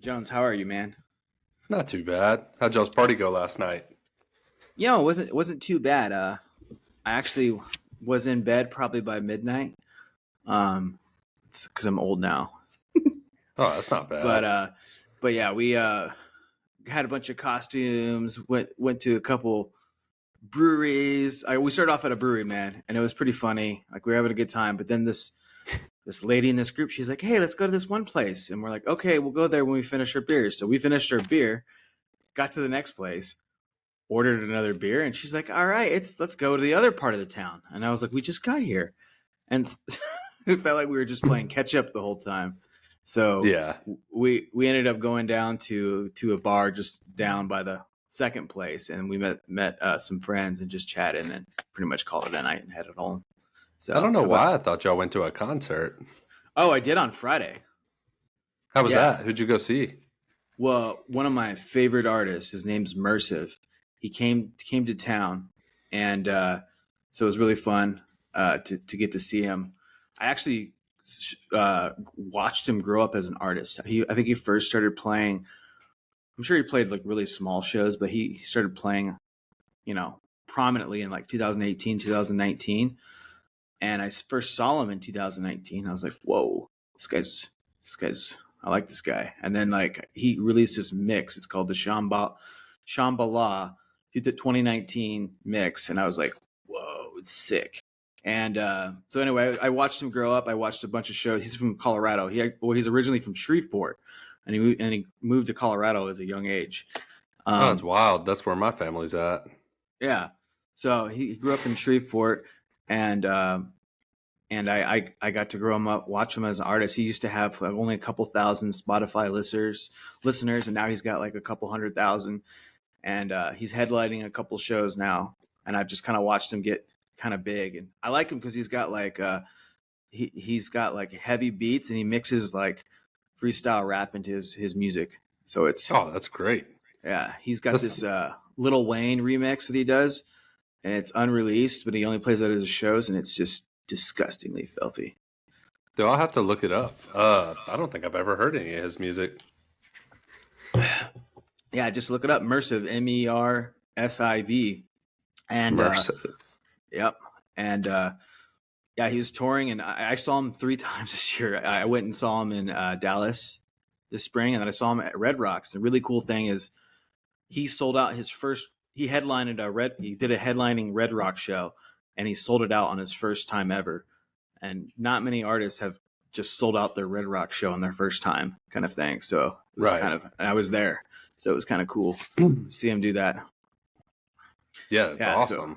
Jones, how are you, man? Not too bad. How'd y'all's party go last night? It wasn't too bad. I actually was in bed probably by midnight. It's because I'm old now. Oh, that's not But bad. uh, but yeah, we had a bunch of costumes. Went to a couple breweries. We started off at a brewery, man, and it was pretty funny. Like we were having a good time. But then this lady in this group, she's like, "Hey, let's go to this one place," and we're like, "Okay, we'll go there when we finish our beers." So we finished our beer, got to the next place, ordered another beer, and she's like, "All right, let's go to the other part of the town." And I was like, "We just got here," and it felt like we were just playing catch up the whole time. So Yeah. we ended up going down to a bar just down by the second place, and we met some friends and just chatted, and then pretty much called it a night and headed home. I So don't know how about? why I thought y'all went to a concert. Oh, I did on Friday. How was Yeah. that? Who'd you go see? Well, one of my favorite artists, his name's Mersive. He came to town, and so it was really fun to get to see him. I actually watched him grow up as an artist. I think he first started playing. I'm sure he played like really small shows, but he started playing, prominently in like 2018, 2019. And I first saw him in 2019. I was like, whoa, this guy's I like this guy. And then like he released this mix. It's called the Shambhala, the 2019 mix, and I was like, whoa, it's sick. And so anyway, I watched him grow up. I watched a bunch of shows. He's from Colorado. He's originally from Shreveport, and he moved to Colorado as a young age. Oh, it's Um, wild. That's where my family's at. yeah, so he grew up in Shreveport, and I got to grow him up, watch him as an artist. He used to have like only a couple thousand Spotify listeners, and now he's got like a couple 100,000, and he's headlining a couple shows now. And I've just kind of watched him get kind of big, and I like him because he's got like heavy beats, and he mixes like freestyle rap into his music. So it's Oh, that's great. yeah, he's got That's this Lil Wayne remix that he does, and it's unreleased, but he only plays that at his shows, and it's just disgustingly filthy. Do I have to look it up? I don't think I've ever heard any of his music. Yeah, just look it up. Mersive, Mersiv, and Mercy. yep, and yeah, he was touring, and I saw him 3 times this year. I went and saw him in Dallas this spring, and then I saw him at Red Rocks. The really cool thing is he sold out his first. He headlined a red. He did a headlining Red Rock show, and he sold it out on his first time ever. And not many artists have just sold out their Red Rock show on their first time, kind of thing. So it was Right. kind of. And I was there, so it was kind of cool to see him do that. Yeah, it's Yeah. So awesome.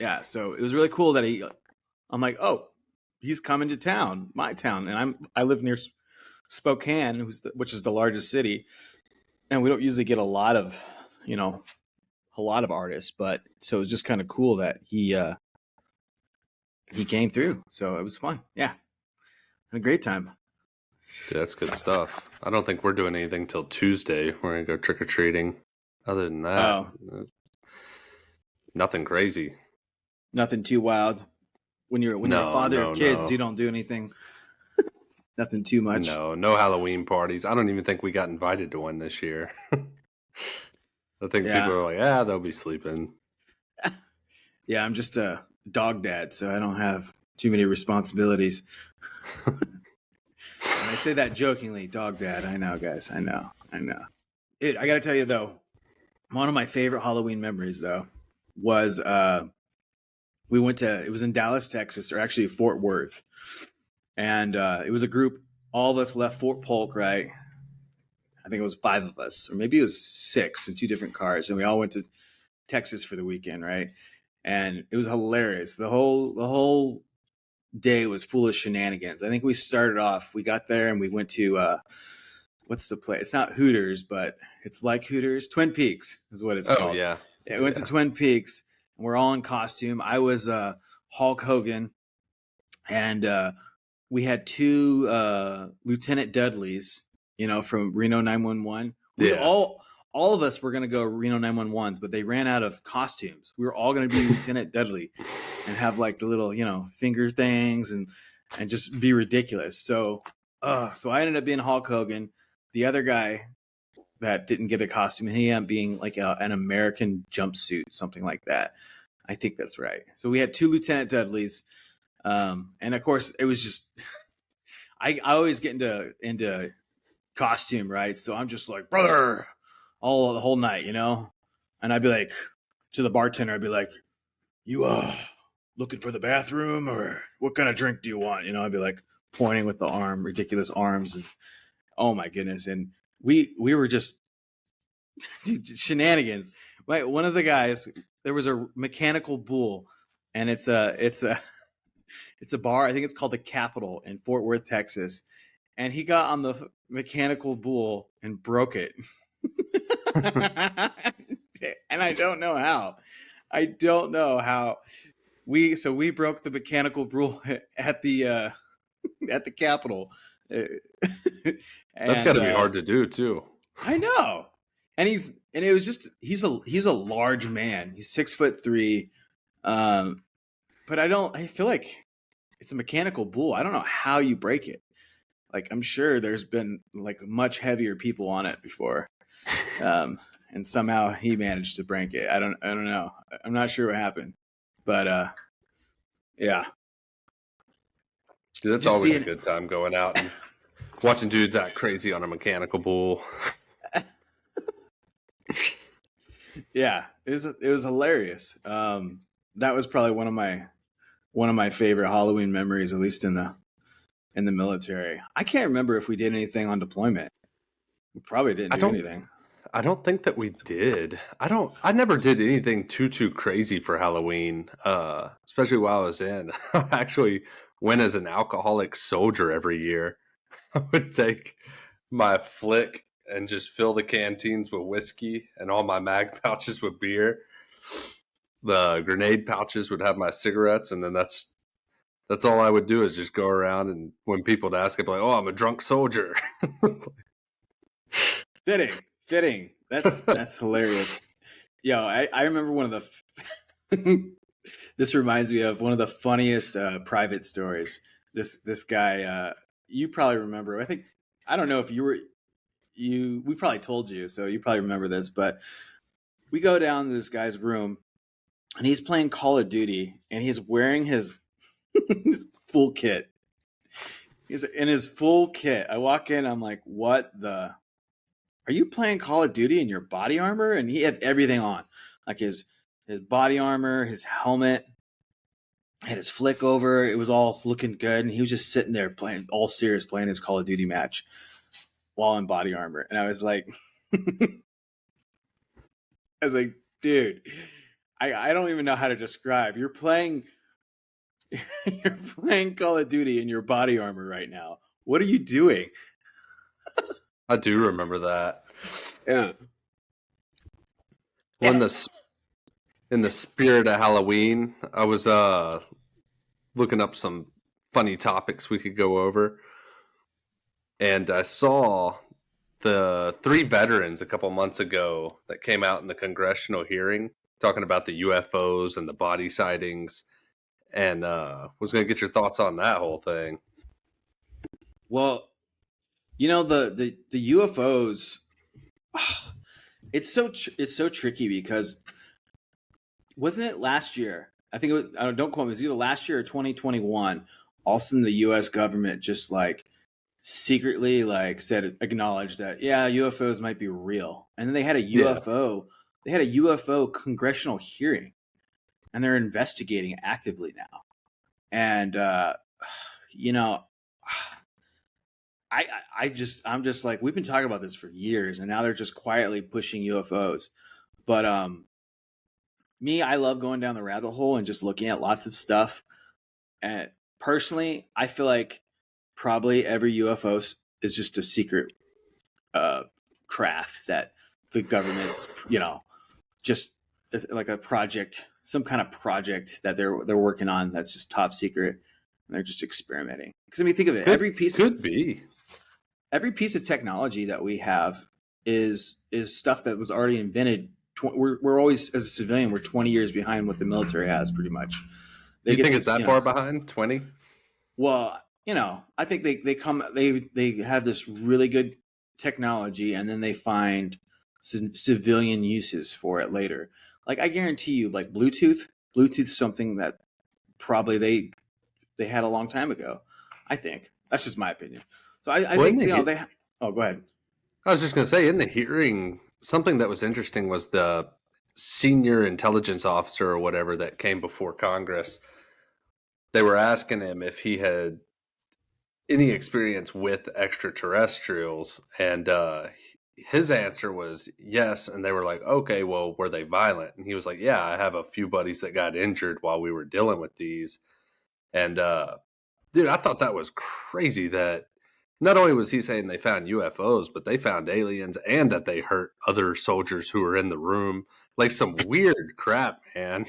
yeah. So it was really cool that he. I'm like, oh, he's coming to town, my town, and I live near Spokane, which is the largest city, and we don't usually get you know, a lot of artists, but so it was just kind of cool that he came through. So it was fun. Yeah, had a great time. Dude, that's good stuff. I don't think we're doing anything till Tuesday. We're gonna go trick or treating. Other than that, Oh, nothing crazy. nothing too wild. When you're a No, father of no, kids, you no. don't do anything. Nothing too much. No Halloween parties. I don't even think we got invited to one this year. I think people Yeah, are like, ah, they'll be sleeping. yeah. I'm just a dog dad, so I don't have too many responsibilities. And I say that jokingly, dog dad. I know, guys. I know. I got to tell you though, one of my favorite Halloween memories though was we went to it was in Dallas, Texas, or actually Fort Worth, and it was a group. All of us left Fort Polk, right? I think it was 5 of us, or maybe it was 6 in 2 different cars, and we all went to Texas for the weekend, right? And it was hilarious. The whole day was full of shenanigans. I think we started off. We got there and we went to what's the place? It's not Hooters, but it's like Hooters. Twin Peaks is what it's Oh called. yeah, Yeah, oh we went to yeah, Twin Peaks, and we're all in costume. I was Hulk Hogan, and we had 2 Lieutenant Dudleys, from Reno 911. We yeah. all of us were going to go Reno 911s, but they ran out of costumes. We were all going to be Lieutenant Dudley and have like the little, finger things and just be ridiculous. So I ended up being Hulk Hogan, the other guy that didn't get a costume, he ended up being like an American jumpsuit, something like that. I think that's right. So we had 2 Lieutenant Dudleys, and of course it was just I always get into costume, right? So I'm just like, brother, all the whole night, and I'd be like to the bartender, I'd be like, you looking for the bathroom, or what kind of drink do you want? I'd be like pointing with the ridiculous arms, and oh my goodness, and we were just shenanigans. Right, one of the guys, there was a mechanical bull, and it's a bar. I think it's called the Capitol in Fort Worth, Texas, and he got on the mechanical bull and broke it. And I don't know how. We broke the mechanical bull at the Capitol. That's got to be hard to do too. I know. And it was just he's a large man. He's 6'3". But I feel like it's a mechanical bull. I don't know how you break it. Like, I'm sure there's been like much heavier people on it before. And somehow he managed to break it. I don't know. I'm not sure what happened. But yeah. Dude, that's just always a good time going out and watching dudes act crazy on a mechanical bull. Yeah, it was hilarious. That was probably one of my favorite Halloween memories, at least in the military. I can't remember if we did anything on deployment. We probably didn't do anything. I don't think that we did. I never did anything too crazy for Halloween, especially while I was in. I actually went as an alcoholic soldier every year. I would take my flick and just fill the canteens with whiskey and all my mag pouches with beer. The grenade pouches would have my cigarettes, and then that's all I would do is just go around, and when people would ask, I'd be like, "Oh, I'm a drunk soldier." Fitting. That's hilarious. Yo, I remember one of the. This reminds me of one of the funniest private stories. This guy, you probably remember. I don't know if we probably told you, so you probably remember this. But we go down to this guy's room, and he's playing Call of Duty, and he's wearing his his full kit. He's in his full kit. I walk in, I'm like, what the? Are you playing Call of Duty in your body armor? And he had everything on, like his body armor, his helmet, had his flick over. It was all looking good. And he was just sitting there playing his Call of Duty match while in body armor. And I was like, dude, I don't even know how to describe. You're playing Call of Duty in your body armor right now. What are you doing? I do remember that. Yeah. In the spirit of Halloween, I was looking up some funny topics we could go over, and I saw the 3 veterans a couple months ago that came out in the congressional hearing talking about the UFOs and the body sightings, and was going to get your thoughts on that whole thing. Well, the UFOs, it's so tricky because wasn't it last year? I think it was. Don't quote me. It was either last year or 2021. All of a sudden, the U.S. government just like secretly acknowledged that UFOs might be real, and then they had a UFO. They had a UFO congressional hearing, and they're investigating actively now. And I'm just like, we've been talking about this for years, and now they're just quietly pushing UFOs. But I love going down the rabbit hole and just looking at lots of stuff. And personally, I feel like probably every UFO is just a secret craft that the government's, just like a project, some kind of project that they're working on that's just top secret, and they're just experimenting. Because think of it, every piece of technology that we have is stuff that was already invented. We're always, as a civilian, we're 20 years behind what the military has, pretty much. You think it's that far behind? 20? Well, I think they have this really good technology and then they find civilian uses for it later. Like I guarantee you, like Bluetooth, something that probably they had a long time ago. I think that's just my opinion. So I Well, in think the they. Oh, go ahead. I was just going to say, in the hearing, something that was interesting was the senior intelligence officer or whatever that came before Congress. They were asking him if he had any experience with extraterrestrials, and his answer was yes. And they were like, okay, well, were they violent? And he was like, yeah, I have a few buddies that got injured while we were dealing with these. And dude, I thought that was crazy that not only was he saying they found UFOs, but they found aliens and that they hurt other soldiers who were in the room. Like some weird crap, man.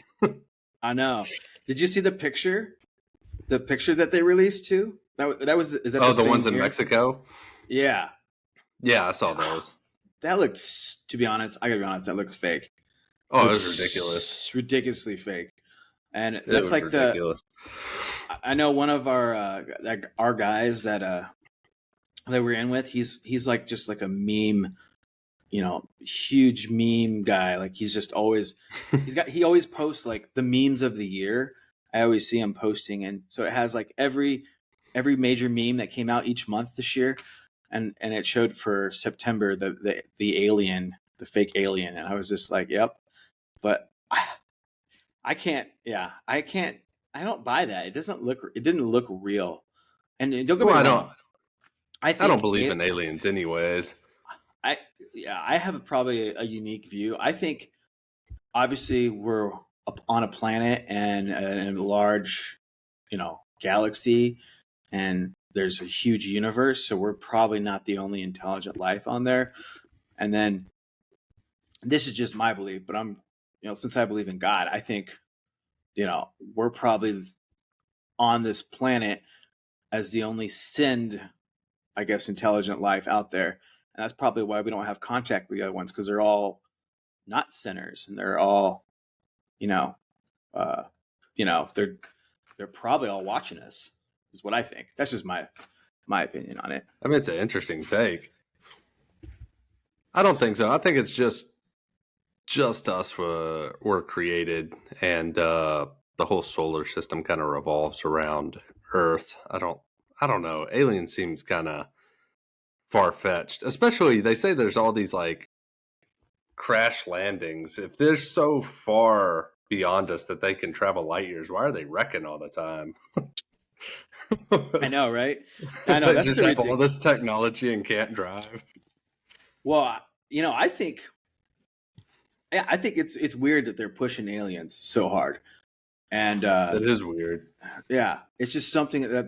I know. Did you see the picture? The picture that they released too? That was is that Oh, the the same ones in here? Mexico? Yeah. Yeah, I saw those. That looks, to be honest, I gotta be honest, that looks fake. Oh, it was ridiculous. Looks ridiculously fake. And It that's was like ridiculous. I know one of our guys that we're in with, he's like just like a meme, huge meme guy. Like he's just always he always posts like the memes of the year. I always see him posting, and so it has like every major meme that came out each month this year, and it showed for September the alien, the fake alien, and I was just like, yep. But I can't, yeah, I don't buy that. It didn't look real. And don't get me Well, wrong. I I don't think believe in aliens, anyways. I yeah, I have probably a unique view. I think obviously we're up on a planet and a large, galaxy, and there's a huge universe, so we're probably not the only intelligent life on there. And then this is just my belief, but since I believe in God, I think, we're probably on this planet as the only sinned, I guess, intelligent life out there. And that's probably why we don't have contact with the other ones, because they're all not sinners, and they're all, you know, uh, they're probably all watching us. Is what I think. That's just my opinion on it. I mean, it's an interesting take. I don't think so. I think it's just us were created, and the whole solar system kind of revolves around Earth. I don't know. Alien seems kind of far fetched. Especially, they say there's all these like crash landings. If they're so far beyond us that they can travel light years, why are they wrecking all the time? I know, right? I know They that's just the have all ridiculous. this technology and can't drive. Well, I think it's weird that they're pushing aliens so hard, and That is weird. yeah, it's just something that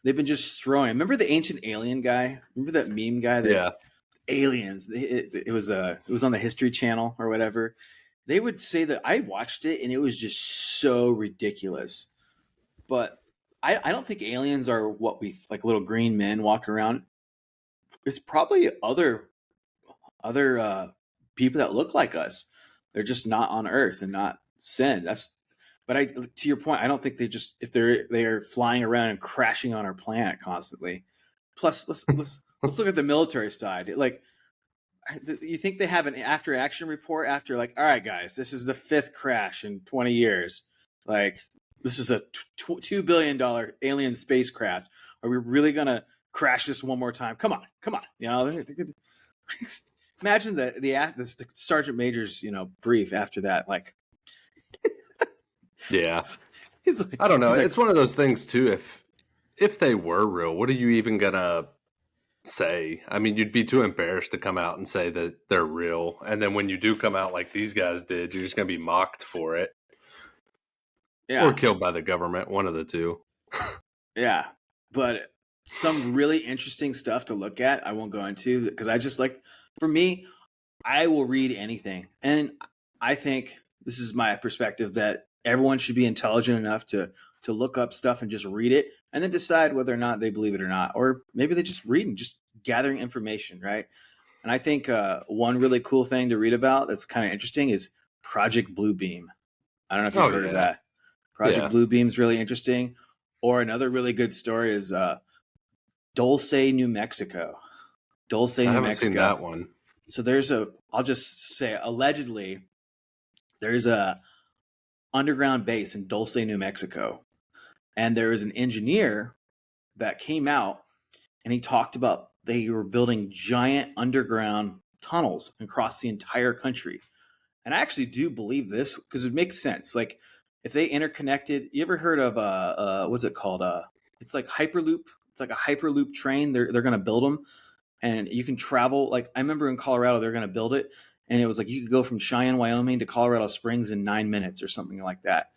they've been just throwing. Remember the ancient alien guy? Remember that meme guy? That Yeah. aliens. It was on the History Channel or whatever. They would say that I watched it and it was just so ridiculous. But I don't think aliens are what we like little green men walking around. It's probably other people that look like us. They're just not on Earth and not sin. But to your point, I don't think if they're flying around and crashing on our planet constantly. Plus, let's look at the military side. Like, you think they have an after action report after, like, all right, guys, this is the 5th crash in 20 years. Like, this is a $2 billion alien spacecraft. Are we really going to crash this one more time? Come on. Imagine the sergeant major's, brief after that. Like, Yeah. he's like, I don't know. he's like, It's one of those things too. If they were real, what are you even gonna say? I mean, you'd be too embarrassed to come out and say that they're real. And then when you do come out like these guys did, you're just gonna be mocked for it or yeah, killed by the government. One of the two. yeah. But some really interesting stuff to look at. I won't go into because I just like, for me, I will read anything. And I think this is my perspective that everyone should be intelligent enough to look up stuff and just read it and then decide whether or not they believe it or not. Or maybe they just read and just gathering information, right? And I think one really cool thing to read about that's kind of interesting is Project Bluebeam. I don't know if you've Oh heard of yeah, that. Project yeah. Bluebeam's really interesting. Or another really good story is Dulce, New Mexico. Dulce, I New haven't seen Mexico. that one. So I'll just say, allegedly, there's a underground base in Dulce, New Mexico. And there is an engineer that came out and he talked about they were building giant underground tunnels across the entire country. And I actually do believe this because it makes sense. Like if they interconnected, you ever heard of what's it called? It's like Hyperloop. It's like a Hyperloop train. They're going to build them, and you can travel. Like I remember in Colorado, they're going to build it, and it was like you could go from Cheyenne, Wyoming to Colorado Springs in 9 minutes or something like that.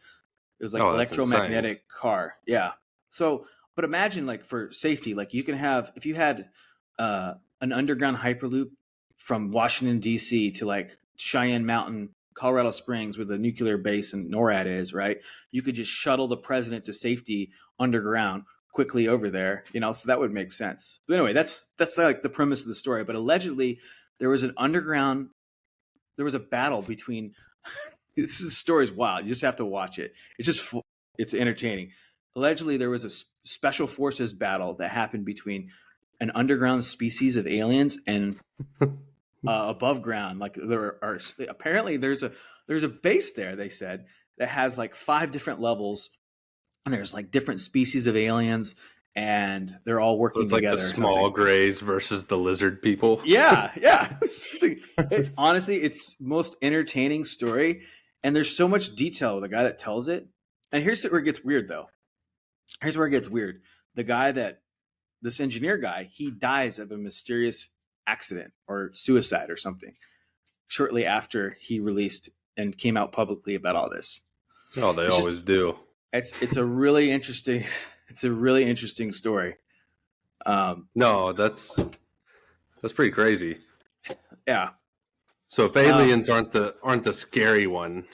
It was like Oh, that's insane. electromagnetic car. Yeah. So, but imagine like for safety, like you can have if you had an underground hyperloop from Washington D.C. to like Cheyenne Mountain, Colorado Springs, where the nuclear base and NORAD is, right? You could just shuttle the president to safety underground quickly over there, So that would make sense. But anyway, that's like the premise of the story. But allegedly, there was a battle between this story is wild. You just have to watch it. It's entertaining. Allegedly, there was a special forces battle that happened between an underground species of aliens and above ground. Like there are apparently there's a base there. They said that has like 5 different levels, and there's like different species of aliens, and they're all So working it's like the together or something. small grays versus the lizard people. Yeah. It's honestly, it's most entertaining story, and there's so much detail with the guy that tells it. And here's where it gets weird, though. Here's where it gets weird. This engineer guy, he dies of a mysterious accident or suicide or something shortly after he released and came out publicly about all this. Oh, they It's just always do. it's a really interesting it's a really interesting story. No, that's pretty crazy. Yeah. So if aliens aren't the scary one,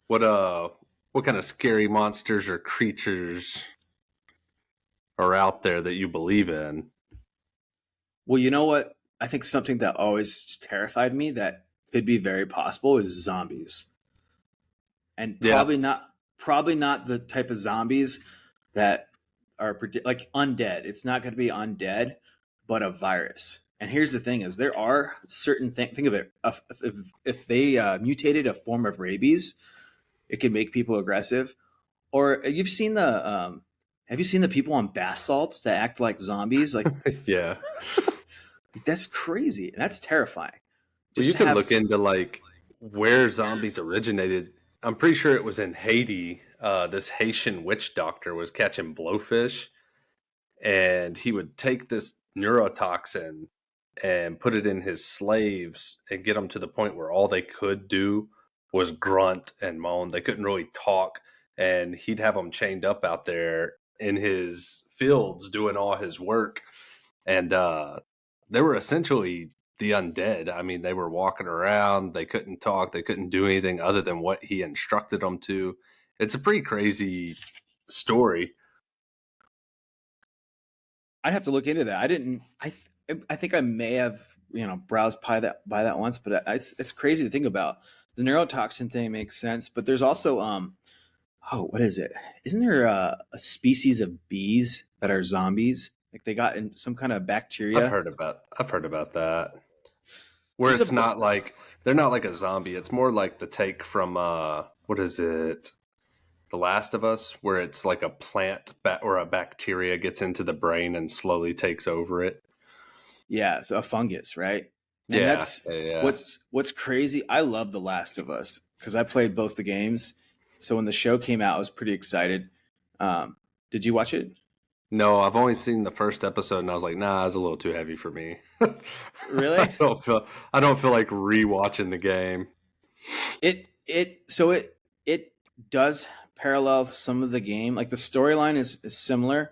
what kind of scary monsters or creatures are out there that you believe in? Well, you know what? I think something that always terrified me that could be very possible is zombies. And Yeah, probably not the type of zombies that are like undead. It's not going to be undead, but a virus. And here's the thing: is there are certain things. Think of it: if they mutated a form of rabies, it can make people aggressive. Or have you seen the people on bath salts that act like zombies? Like yeah. that's crazy and that's terrifying. Well, Just you to can have look into like where zombies originated. I'm pretty sure it was in Haiti. This Haitian witch doctor was catching blowfish, and he would take this neurotoxin and put it in his slaves and get them to the point where all they could do was grunt and moan. They couldn't really talk, and he'd have them chained up out there in his fields doing all his work. And they were essentially the undead. I mean, they were walking around, they couldn't talk, they couldn't do anything other than what he instructed them to. It's a pretty crazy story. I'd have to look into that. I didn't. I think I may have browsed by that once, but it's crazy to think about. The neurotoxin thing makes sense, but there's also what is it? Isn't there a species of bees that are zombies? Like they got in some kind of bacteria. I've heard about that. Where There's a it's not like they're not like a zombie. It's more like the take from what is it? The Last of Us, where it's like a or a bacteria gets into the brain and slowly takes over it. Yeah, so a fungus, right? And Yeah, that's yeah, yeah. what's crazy. I love The Last of Us because I played both the games. So when the show came out, I was pretty excited. Did you watch it? No, I've only seen the first episode, and I was like, nah, it's a little too heavy for me. Really? I don't feel like rewatching the game. It does parallel some of the game. Like the storyline is similar,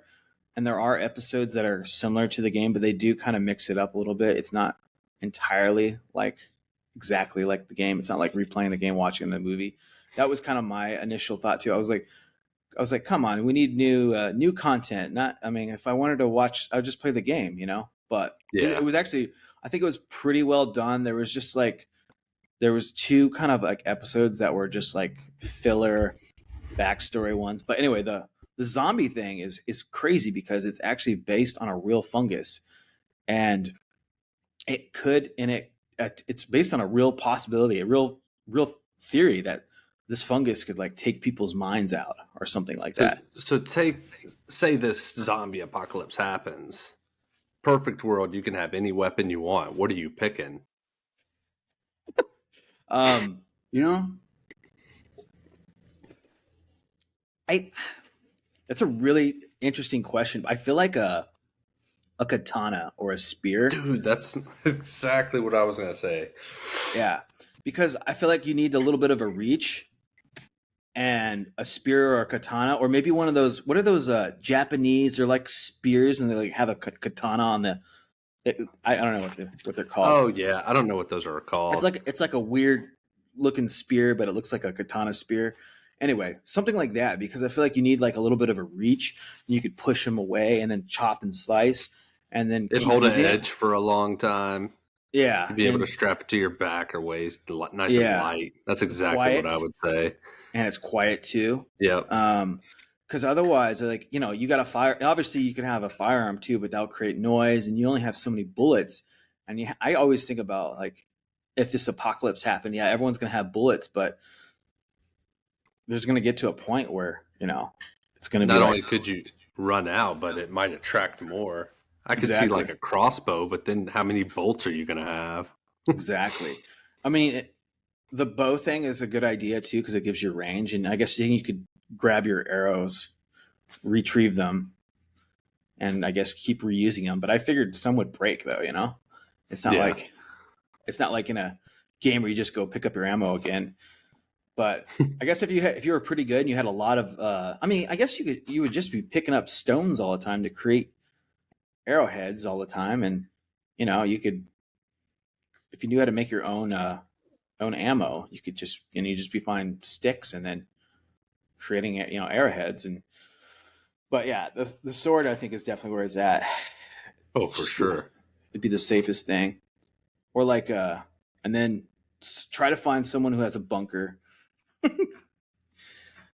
and there are episodes that are similar to the game, but they do kind of mix it up a little bit. It's not entirely like exactly like the game. It's not like replaying the game, watching the movie. That was kind of my initial thought too. I was like, come on, we need new content. Not, I mean, if I wanted to watch, I would just play the game. But it Yeah, was actually, I think it was pretty well done. There was just like there was 2 kind of like episodes that were just like filler backstory ones. But anyway, the zombie thing is crazy because it's actually based on a real fungus, and it could, and it's based on a real possibility, a real theory that this fungus could like take people's minds out or something like So that. say this zombie apocalypse happens. Perfect world, you can have any weapon you want. What are you picking? Um, you know, I that's a really interesting question. I feel like a katana or a spear. Dude, that's exactly what I was gonna say. Yeah, because I feel like you need a little bit of a reach, and a spear or a katana, or maybe one of those. What are those Japanese? They're like spears, and they like have a katana on the. I don't know what they're called. Oh yeah, I don't know what those are called. It's like a weird looking spear, but it looks like a katana spear. Anyway, something like that, because I feel like you need like a little bit of a reach, and you could push them away and then chop and slice, and then It'd keep hold an using it. edge for a long time. Yeah, You'd be able to and strap it to your back or waist, nice and yeah, light. That's exactly what I quiet, would say. and it's quiet too. Yep. Because otherwise, like you got a fire. Obviously, you can have a firearm too, but that'll create noise, and you only have so many bullets. And I always think about like if this apocalypse happened, yeah, everyone's gonna have bullets, but there's gonna get to a point where it's gonna be Not like only could you run out, but it might attract more. I could see exactly, like a crossbow, but then how many bolts are you going to have? exactly. I mean, the bow thing is a good idea too because it gives you range, and I guess then you could grab your arrows, retrieve them, and I guess keep reusing them. But I figured some would break though. It's not Yeah. like it's not like in a game where you just go pick up your ammo again. But I guess if you were pretty good and you had a lot of, I mean, I guess you would just be picking up stones all the time to create arrowheads all the time, and you could if you knew how to make your own ammo, you could just you just be finding sticks and then creating arrowheads and. But yeah, the sword I think is definitely where it's at. Oh, for Just sure. it'd be the safest thing, or like and then try to find someone who has a bunker.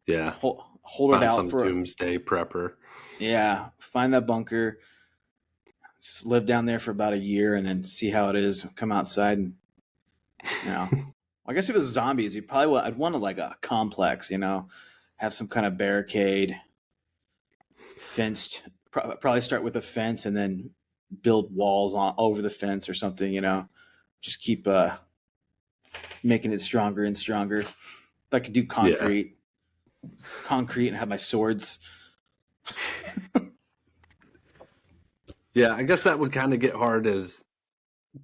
Yeah. Hold it Find out some for doomsday prepper. yeah, find that bunker. Just live down there for about a year and then see how it is. Come outside and you know. I guess if it was zombies, you probably I'd want to like a complex. Have some kind of barricade, fenced. Probably start with a fence and then build walls on over the fence or something. Just keep making it stronger and stronger. If I could do Yeah. concrete and have my swords. Yeah. I guess that would kind of get hard as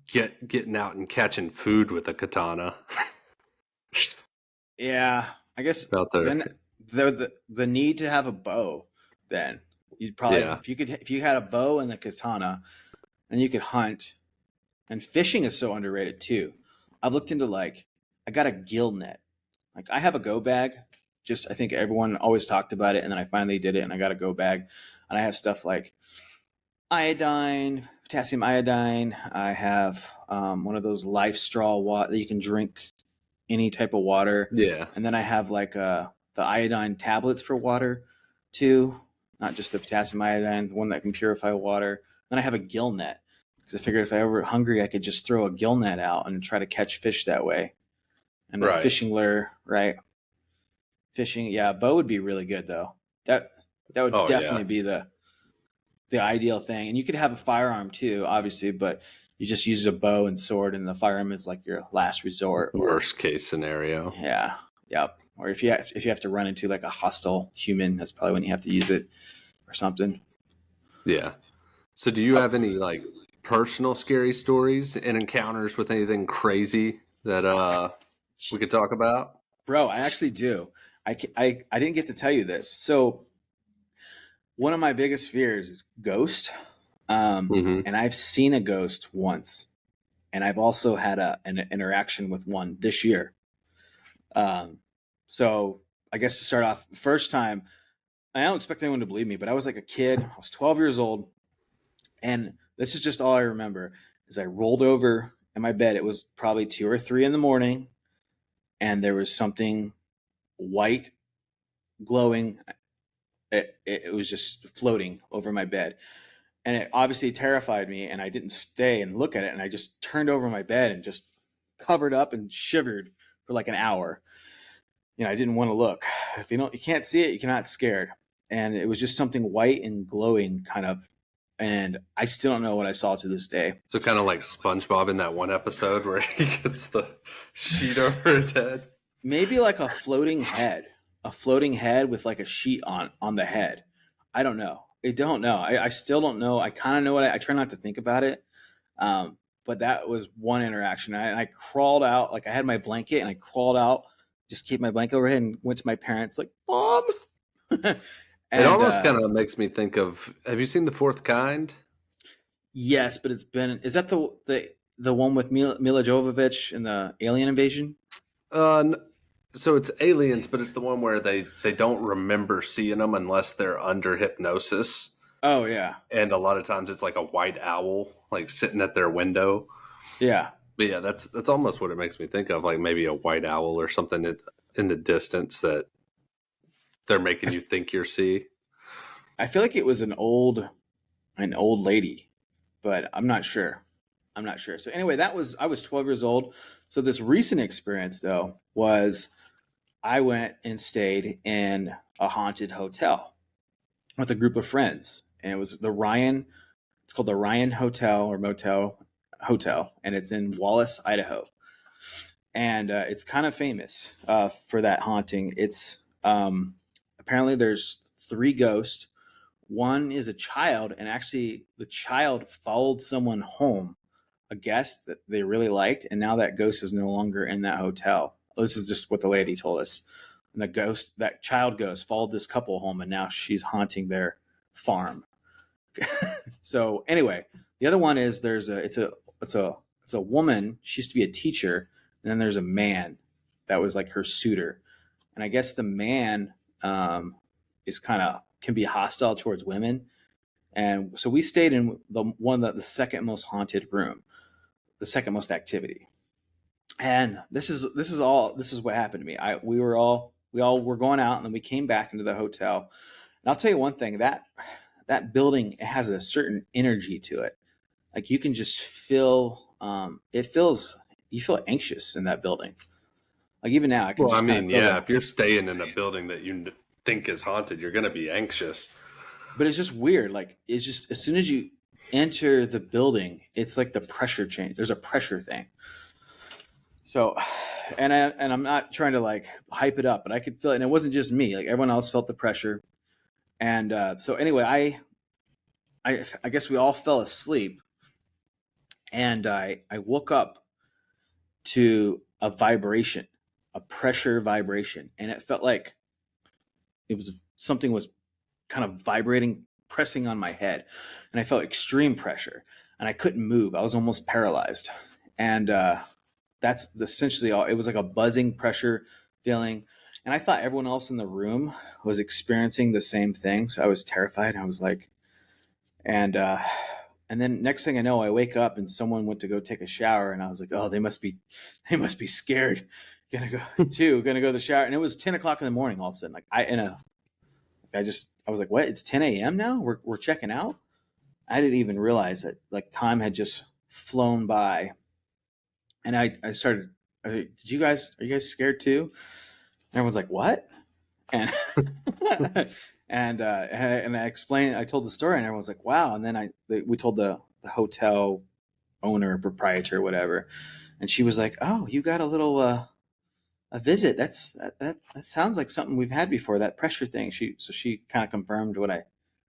getting out and catching food with a katana Yeah, I guess out there. then the need to have a bow. Then you'd probably Yeah. if you had a bow and a katana, and you could hunt. And fishing is so underrated too. I've looked into like I got a gill net. Like I have a go bag. Just I think everyone always talked about it, and then I finally did it, and I got a go bag, and I have stuff like iodine, potassium iodine. I have one of those life straw water that you can drink any type of water, Yeah. and then I have like the iodine tablets for water too, not just the potassium iodine, the one that can purify water. Then I have a gill net because I figured if I ever hungry, I could just throw a gill net out and try to catch fish that way. And a Right. fishing lure, right? Fishing, yeah. Bow would be really good though. That that would Oh, yeah. definitely be the ideal thing. And you could have a firearm too, obviously, but you just use a bow and sword, and the firearm is like your last resort. Or Worst case scenario. yeah, yep. Or if you have to run into like a hostile human, that's probably when you have to use it or something. Yeah. So do you have any like personal scary stories and encounters with anything crazy that we could talk about? Bro, I actually do. I didn't get to tell you this. So one of my biggest fears is ghost. Mm-hmm. And I've seen a ghost once, and I've also had an interaction with one this year. Um, so I guess to start off, first time, I don't expect anyone to believe me, but I was like a kid. I was 12 years old, and this is just all I remember. Is I rolled over in my bed. It was probably 2 or 3 in the morning, and there was something white glowing. It was just floating over my bed, and it obviously terrified me, and I didn't stay and look at it, and I just turned over my bed and just covered up and shivered for like an hour. I didn't want to look. If you can't see it, you cannot scared. And it was just something white and glowing kind of, and I still don't know what I saw to this day. So kind of like SpongeBob in that one episode where he gets the sheet over his head. Maybe like a floating head with like a sheet on the head. I don't know. I don't know. I still don't know. I kind of know I try not to think about it. But that was one interaction. I crawled out, like I had my blanket and I crawled out, just keep my blanket overhead and went to my parents like, Mom. It and almost kind of makes me think of, have you seen The Fourth Kind? Yes, but is that the one with Mila Jovovich in the alien invasion? Uh, so it's aliens, but it's the one where they don't remember seeing them unless they're under hypnosis. Oh yeah. And a lot of times it's like a white owl, like sitting at their window. Yeah. But yeah, that's almost what it makes me think of, like maybe a white owl or something in the distance that they're making you think you're see. I feel like it was an old lady, but I'm not sure. I'm not sure. So anyway, I was 12 years old. So this recent experience though was I went and stayed in a haunted hotel with a group of friends, and it was the Ryan. It's called the Ryan Hotel or Motel Hotel, and it's in Wallace, Idaho, and it's kind of famous for that haunting. It's apparently there's three ghosts. One is a child, and actually the child followed someone home, a guest that they really liked, and now that ghost is no longer in that hotel. This is just what the lady told us. And that child ghost, followed this couple home, and now she's haunting their farm. So anyway, the other one is it's a woman. She used to be a teacher, and then there's a man that was like her suitor, and I guess the man is kind of can be hostile towards women, and so we stayed in the second most haunted room, the second most activity, and this is what happened to me. We all were going out, and then we came back into the hotel, and I'll tell you one thing that building, it has a certain energy to it. Like you can just feel you feel anxious in that building. Like even now I can Well, I just kind of mean, feel yeah, the if you're staying in a building that you think is haunted, you're going to be anxious. but it's just weird. Like it's just as soon as you enter the building, it's like the pressure change. There's a pressure thing. So and I'm not trying to like hype it up, but I could feel it, and it wasn't just me. Like everyone else felt the pressure. And so anyway, I guess we all fell asleep, and I woke up to a vibration, a pressure vibration, and it felt like it was something was kind of vibrating, pressing on my head, and I felt extreme pressure, and I couldn't move. I was almost paralyzed, and that's essentially all. It was like a buzzing pressure feeling, and I thought everyone else in the room was experiencing the same thing, so I was terrified. I was like, and and then next thing I know, I wake up and someone went to go take a shower, and I was like, oh, they must be scared. Gonna go to the shower, and it was 10 o'clock in the morning. All of a sudden, like I was like, what? It's 10 a.m. now. We're checking out. I didn't even realize that like time had just flown by, and I started. Are you guys scared too? And everyone's like, what? And and I explained. I told the story, and everyone's like, wow. And then we told the hotel owner, proprietor, whatever, and she was like, oh, you got a little a visit. That sounds like something we've had before. That pressure thing. She kind of confirmed what I.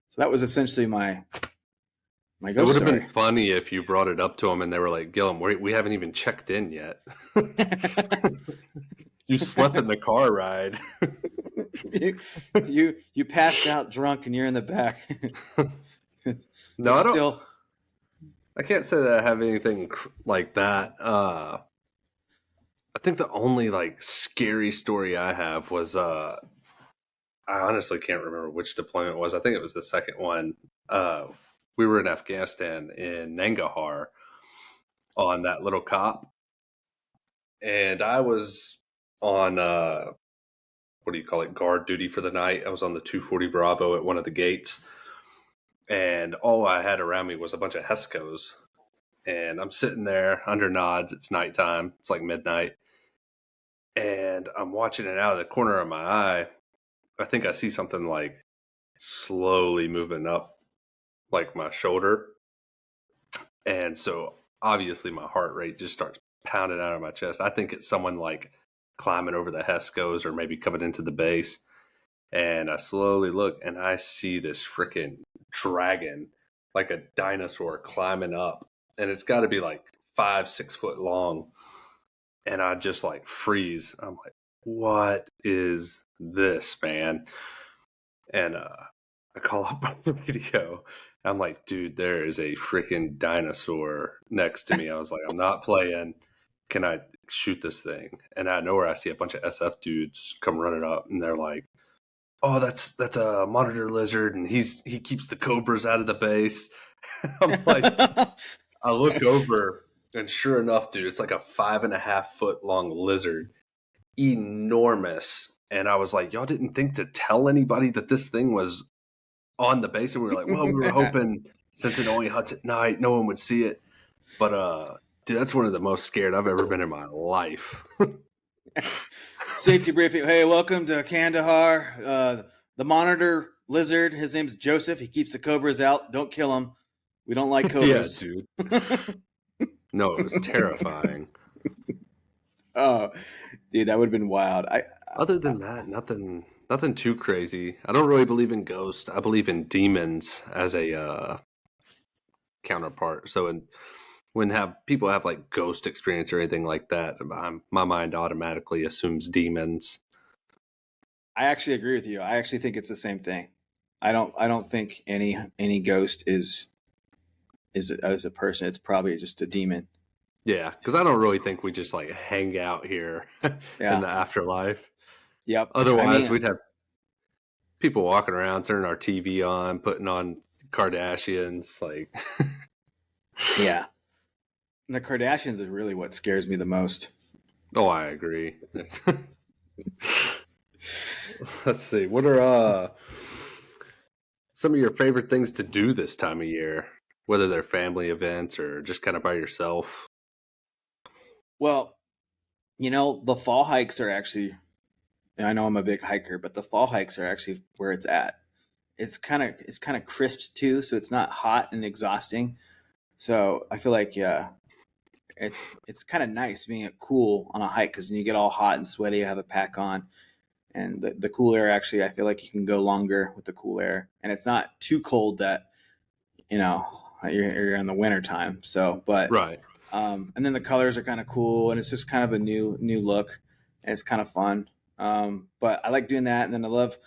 So that was essentially my It ghost would have story. been funny if you brought it up to them and they were like, Gillham, we haven't even checked in yet. You slept in the car ride. You passed out drunk and you're in the back. it's No, it's still I can't say that I have anything like that. I think the only like scary story I have was I honestly can't remember which deployment it was. I think it was the second one. We were in Afghanistan in Nangarhar on that little cop, and I was on what do you call it, guard duty for the night. I was on the 240 Bravo at one of the gates, and all I had around me was a bunch of Hescos. And I'm sitting there under nods. It's nighttime. It's like midnight. And I'm watching it out of the corner of my eye. I think I see something like slowly moving up like my shoulder. And so obviously my heart rate just starts pounding out of my chest. I think it's someone like climbing over the Hescos or maybe coming into the base. And I slowly look and I see this freaking dragon, like a dinosaur climbing up. And it's got to be like 5, 6 foot long. And I just like freeze. I'm like, what is this, man? And I call up on the radio. I'm like, dude, there is a freaking dinosaur next to me. I was like, I'm not playing. Can I shoot this thing? And out of nowhere, I see a bunch of SF dudes come running up, and they're like, "Oh, that's a monitor lizard, and he keeps the cobras out of the base." I'm like, I look over, and sure enough, dude, it's like a 5.5 foot long lizard, enormous. And I was like, y'all didn't think to tell anybody that this thing was on the base? And we were like, well, we were hoping since it only hunts at night, no one would see it. But dude, that's one of the most scared I've ever been in my life. Safety briefing. Hey, welcome to Kandahar. The monitor lizard, his name's Joseph. He keeps the cobras out. Don't kill him. We don't like Yeah, cobras. dude. No, it was terrifying. Oh, dude, that would have been wild. Other than that, nothing too crazy. I don't really believe in ghosts. I believe in demons as a counterpart. So when people have like ghost experience or anything like that, my mind automatically assumes demons. I actually agree with you. I actually think it's the same thing. I don't think any ghost is as a person. It's probably just a demon. Yeah, because I don't really think we just like hang out here Yeah. in the afterlife. Yep. Otherwise, we'd have people walking around, turning our TV on, putting on Kardashians. Like, yeah. And the Kardashians is really what scares me the most. oh, I agree. Let's see. What are some of your favorite things to do this time of year? Whether they're family events or just kind of by yourself. Well, the fall hikes are actually. I know I'm a big hiker, but the fall hikes are actually where it's at. It's kind of crisp too, so it's not hot and exhausting. So I feel like it's kind of nice being cool on a hike because you get all hot and sweaty. You have a pack on, and the cool air actually. I feel like you can go longer with the cool air, and it's not too cold that you're in the winter time. So, but Right. and then the colors are kind of cool, and it's just kind of a new look, and it's kind of fun. But I like doing that, and then I love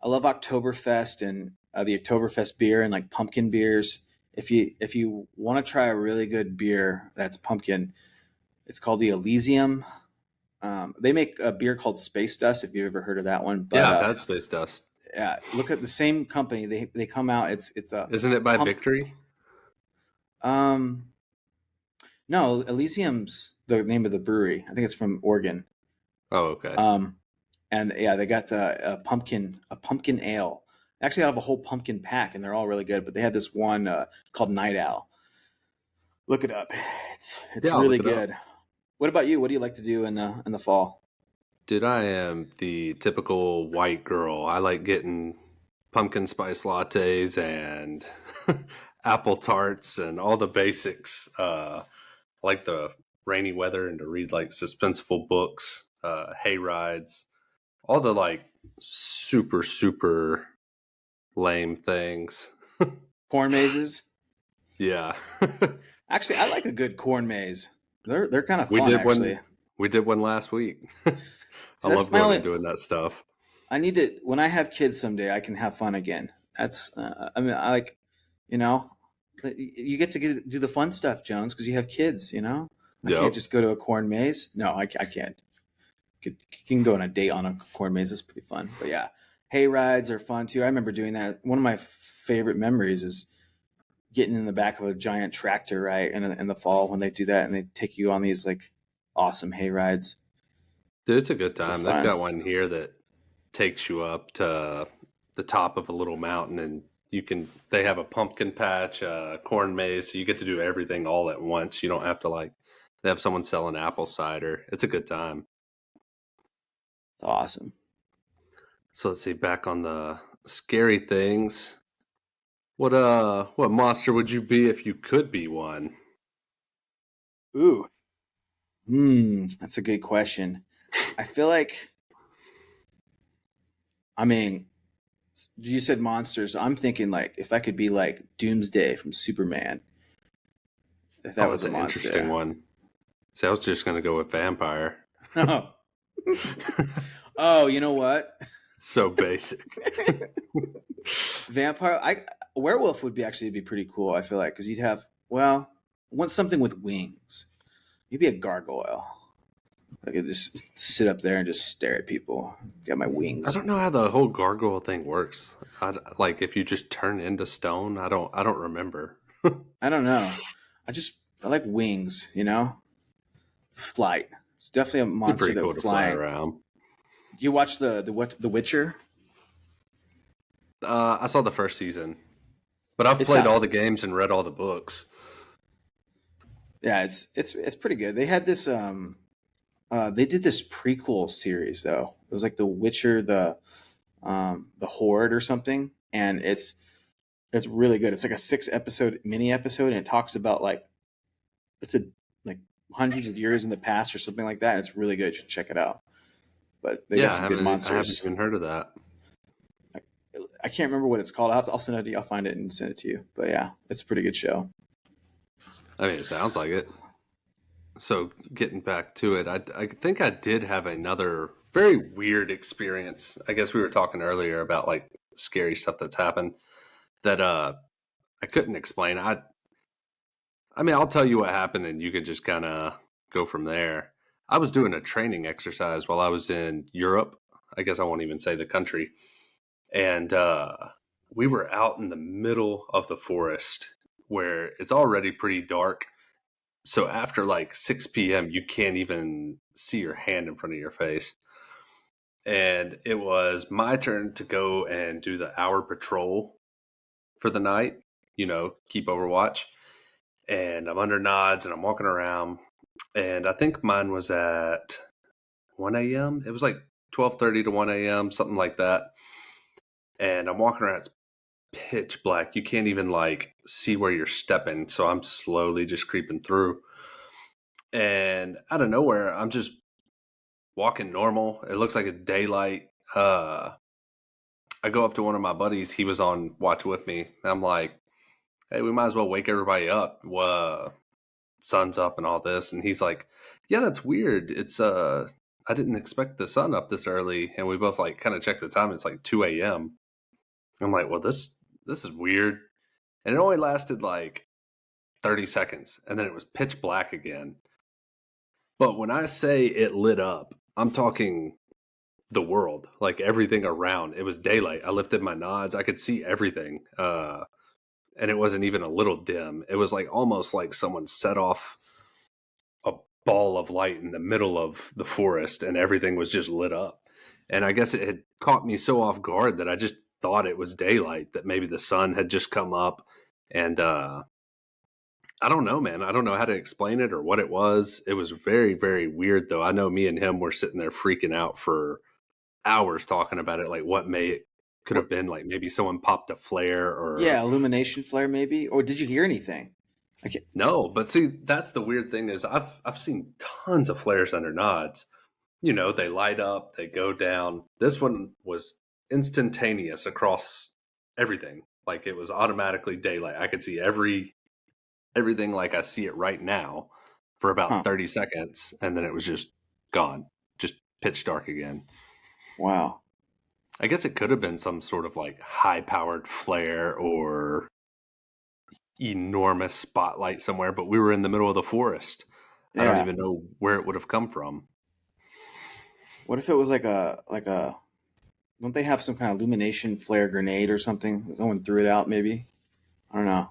Oktoberfest and the Oktoberfest beer and like pumpkin beers. If you want to try a really good beer that's pumpkin, it's called the Elysium. They make a beer called Space Dust. If you've ever heard of that one, but Yeah, I've had Space Dust. yeah, look at the same company. They come out. It's a Isn't it by Victory? No, Elysium's the name of the brewery. I think it's from Oregon. Oh, okay. And yeah, they got the pumpkin ale. Actually, I have a whole pumpkin pack, and they're all really good. But they had this one called Night Owl. Look it up. It's Yeah, really good. What about you? What do you like to do in the fall? Dude, I am the typical white girl. I like getting pumpkin spice lattes and apple tarts and all the basics. I like the rainy weather and to read like suspenseful books, hay rides, all the like super, super lame things. Corn mazes. Yeah. Actually, I like a good corn maze. They're kind of We fun. did Actually, one. We did one last week. I that's love my going only. and doing that stuff. I need to when I have kids someday. I can have fun again. That's. I mean, I like. You know, you get to do the fun stuff, Jones, because you have kids. I can't Yep. just go to a corn maze. No, I can't. You can go on a date on a corn maze. It's pretty fun. But yeah, hay rides are fun too. I remember doing that. One of my favorite memories is getting in the back of a giant tractor, right, in the fall when they do that, and they take you on these like awesome hay rides. Dude, it's a good So time. They've fun. got one here that takes you up to the top of a little mountain and They have a pumpkin patch, corn maze, so you get to do everything all at once. You don't have to like they have someone selling apple cider. It's a good time. It's awesome. So let's see, back on the scary things. What monster would you be if you could be one? Ooh, that's a good question. I feel like, I mean, you said monsters. I'm thinking like if I could be like Doomsday from Superman, if that Oh, was that's a an interesting monster. one. See, I was just gonna go with vampire. Oh, oh, you know what? So basic. Vampire. I werewolf would be actually be pretty cool. I feel like because you'd have well, I want something with wings. Maybe a gargoyle. I could just sit up there and just stare at people. Get my I wings. don't know how the whole gargoyle thing works. Like if you just turn into stone. I don't remember. I don't know. I like wings. You know, flight. It's definitely a Be monster pretty that cool to fly flying. around. Do you watch the Witcher? I saw the first season, but I've It's played not. all the games and read all the books. Yeah, it's pretty good. They had this they did this prequel series though. It was like The Witcher, the Horde or something, and it's really good. It's like a 6 episode mini episode, and it talks about like it's a like hundreds of years in the past or something like that. And it's really good. You should check it out. But they got Yeah, some good I haven't monsters. even heard of that. I can't remember what it's called. I'll send it to you. I'll find it and send it to you. But yeah, it's a pretty good show. I mean, it sounds like it. So getting back to it, I think I did have another very weird experience. I guess we were talking earlier about like scary stuff that's happened that I couldn't explain. I mean, I'll tell you what happened and you can just kind of go from there. I was doing a training exercise while I was in Europe. I guess I won't even say the country. And we were out in the middle of the forest where it's already pretty dark. So after like 6 p.m., you can't even see your hand in front of your face. And it was my turn to go and do the hour patrol for the night, keep overwatch. And I'm under nods and I'm walking around. And I think mine was at 1 a.m. It was like 12:30 to 1 a.m., something like that. And I'm walking around. It's pitch black. You can't even like see where you're stepping. So I'm slowly just creeping through. And out of nowhere, I'm just walking normal. It looks like it's daylight. I go up to one of my buddies. He was on watch with me. And I'm like, hey, we might as well wake everybody up. Sun's up and all this. And he's like, yeah, that's weird. I didn't expect the sun up this early. And we both like kind of checked the time. It's like 2 a.m. I'm like, well, this is weird. And it only lasted like 30 seconds. And then it was pitch black again. But when I say it lit up, I'm talking the world, like everything around. It was daylight. I lifted my nods. I could see everything. And it wasn't even a little dim. It was like almost like someone set off a ball of light in the middle of the forest and everything was just lit up. And I guess it had caught me so off guard that I just thought it was daylight, that maybe the sun had just come up. And I don't know, man. I don't know how to explain it or what it was. It was very, very weird, though. I know me and him were sitting there freaking out for hours talking about it, like what may could What? have been, like maybe someone popped a flare or Yeah, illumination flare maybe. Or did you hear anything? I can't. no. But see, that's the weird thing is I've seen tons of flares under nods. They light up, they go down. This one was instantaneous across everything. Like it was automatically daylight. I could see everything like I see it right now for about Huh. 30 seconds, and then it was just gone, just pitch dark again. Wow. I guess it could have been some sort of like high powered flare or enormous spotlight somewhere, but we were in the middle of the forest. I don't Yeah. even know where it would have come from. What if it was like a don't they have some kind of illumination flare grenade or something? Someone threw it out maybe? I don't know.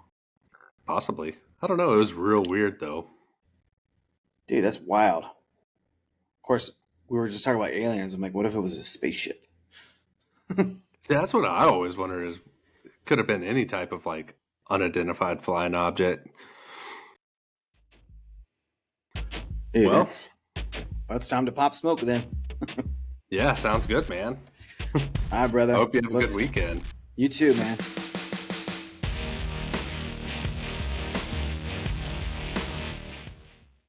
Possibly. I don't know. It was real weird though. Dude, that's wild. Of course, we were just talking about aliens. I'm like, what if it was a spaceship? See, that's what I always wonder is Could have been any type of like unidentified flying object. Dude, Well, it's time to pop smoke then. yeah, sounds good, man. All right, brother. I hope you have a good weekend. You too, man.